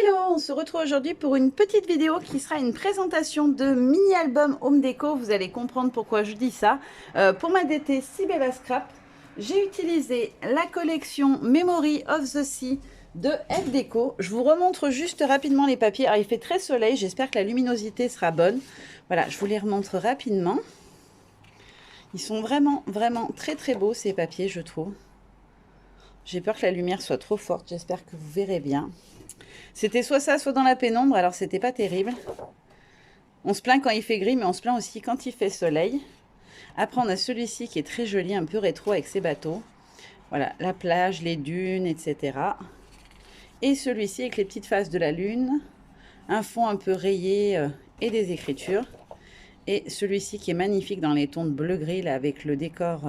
Hello, on se retrouve aujourd'hui pour une petite vidéo qui sera une présentation de mini-album Home Déco. Vous allez comprendre pourquoi je dis ça. Pour ma DT Sibella Scrap, j'ai utilisé la collection Memory of the Sea de F Déco. Je vous remontre juste rapidement les papiers. Alors, il fait très soleil, j'espère que la luminosité sera bonne. Voilà, je vous les remontre rapidement. Ils sont vraiment très très beaux ces papiers, je trouve. J'ai peur que la lumière soit trop forte, j'espère que vous verrez bien. C'était soit ça, soit dans la pénombre, alors c'était pas terrible. On se plaint quand il fait gris, mais on se plaint aussi quand il fait soleil. Après, on a celui-ci qui est très joli, un peu rétro avec ses bateaux. Voilà, la plage, les dunes, etc. Et celui-ci avec les petites faces de la lune, un fond un peu rayé et des écritures. Et celui-ci qui est magnifique dans les tons de bleu-gris, là, avec le décor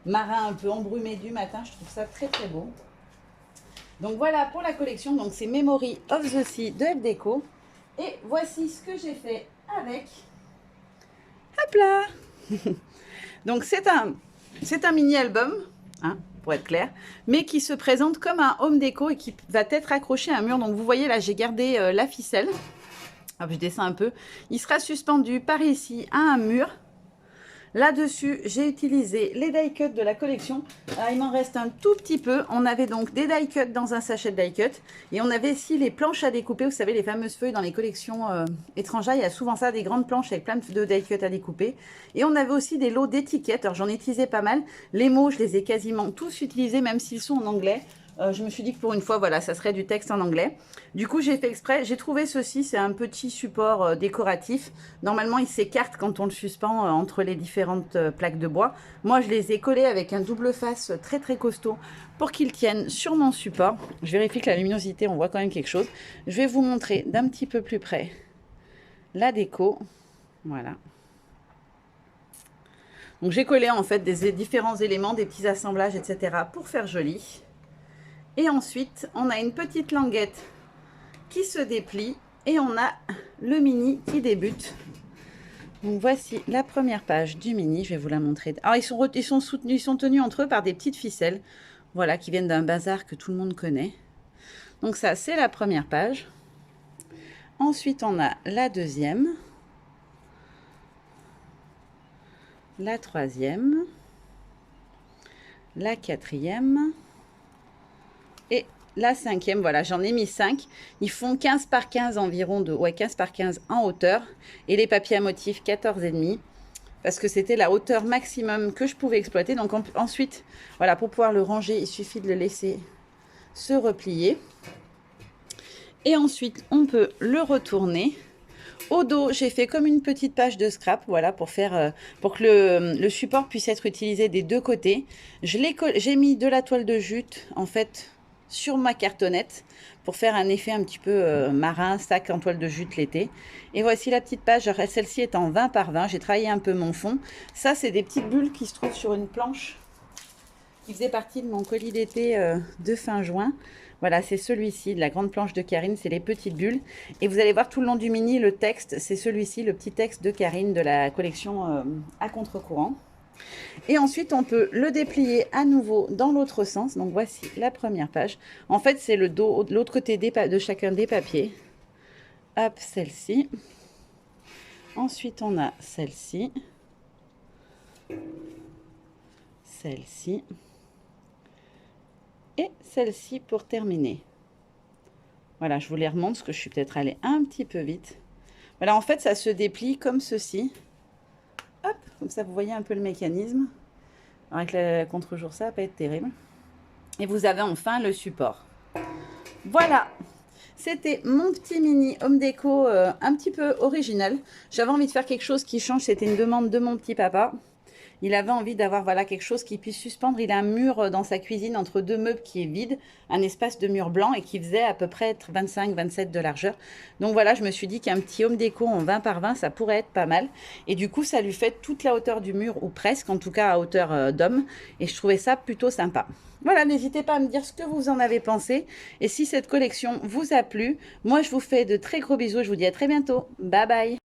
marin un peu embrumé du matin. Je trouve ça très très beau. Donc voilà pour la collection, donc c'est Memory of the Sea de F Déco. Et voici ce que j'ai fait avec. Hop là. Donc c'est un mini-album, hein, pour être clair, mais qui se présente comme un home déco et qui va être accroché à un mur. Donc vous voyez là, j'ai gardé la ficelle. Hop, je descends un peu. Il sera suspendu par ici à un mur. Là-dessus, j'ai utilisé les die cuts de la collection. Alors, il m'en reste un tout petit peu. On avait donc des die cuts dans un sachet de die cut. Et on avait ici les planches à découper. Vous savez, les fameuses feuilles dans les collections étrangères. Il y a souvent ça, des grandes planches avec plein de die cut à découper. Et on avait aussi des lots d'étiquettes. Alors, j'en ai utilisé pas mal. Les mots, je les ai quasiment tous utilisés, même s'ils sont en anglais. Je me suis dit que pour une fois, voilà, ça serait du texte en anglais. Du coup, j'ai fait exprès. J'ai trouvé ceci, c'est un petit support décoratif. Normalement, il s'écarte quand on le suspend entre les différentes plaques de bois. Moi, je les ai collés avec un double face très très costaud pour qu'ils tiennent sur mon support. Je vérifie que la luminosité, on voit quand même quelque chose. Je vais vous montrer d'un petit peu plus près la déco. Voilà. Donc, j'ai collé en fait des différents éléments, des petits assemblages, etc. pour faire joli. Et ensuite, on a une petite languette qui se déplie et on a le mini qui débute. Donc voici la première page du mini, je vais vous la montrer. Alors ils sont tenus entre eux par des petites ficelles, voilà, qui viennent d'un bazar que tout le monde connaît. Donc ça, c'est la première page. Ensuite, on a la deuxième, la troisième, la quatrième. Et la cinquième, voilà, j'en ai mis 5. Ils font 15 par 15 environ, 15 par 15 en hauteur. Et les papiers à motifs, 14,5. Parce que c'était la hauteur maximum que je pouvais exploiter. Donc ensuite, voilà, pour pouvoir le ranger, il suffit de le laisser se replier. Et ensuite, on peut le retourner. Au dos, j'ai fait comme une petite page de scrap, voilà, pour que le support puisse être utilisé des deux côtés. J'ai mis de la toile de jute, en fait, sur ma cartonnette pour faire un effet un petit peu marin, sac en toile de jute l'été. Et voici la petite page, celle-ci est en 20 par 20, j'ai travaillé un peu mon fond. Ça, c'est des petites bulles qui se trouvent sur une planche qui faisait partie de mon colis d'été de fin juin. Voilà, c'est celui-ci, de la grande planche de Karine, c'est les petites bulles. Et vous allez voir tout le long du mini, le texte, c'est celui-ci, le petit texte de Karine de la collection à contre-courant. Et ensuite, on peut le déplier à nouveau dans l'autre sens. Donc, voici la première page. En fait, c'est le dos de l'autre côté de chacun des papiers. Hop, celle-ci. Ensuite, on a celle-ci. Celle-ci. Et celle-ci pour terminer. Voilà, je vous les remonte parce que je suis peut-être allée un petit peu vite. Voilà, en fait, ça se déplie comme ceci. Hop, comme ça, vous voyez un peu le mécanisme. Avec le contre-jour, ça va pas être terrible. Et vous avez enfin le support. Voilà, c'était mon petit mini home déco un petit peu original. J'avais envie de faire quelque chose qui change. C'était une demande de mon petit papa. Il avait envie d'avoir voilà, quelque chose qui puisse suspendre. Il a un mur dans sa cuisine entre deux meubles qui est vide, un espace de mur blanc et qui faisait à peu près 25-27 de largeur. Donc voilà, je me suis dit qu'un petit home déco en 20 par 20, ça pourrait être pas mal. Et du coup, ça lui fait toute la hauteur du mur, ou presque, en tout cas à hauteur d'homme. Et je trouvais ça plutôt sympa. Voilà, n'hésitez pas à me dire ce que vous en avez pensé. Et si cette collection vous a plu, moi je vous fais de très gros bisous. Je vous dis à très bientôt. Bye bye.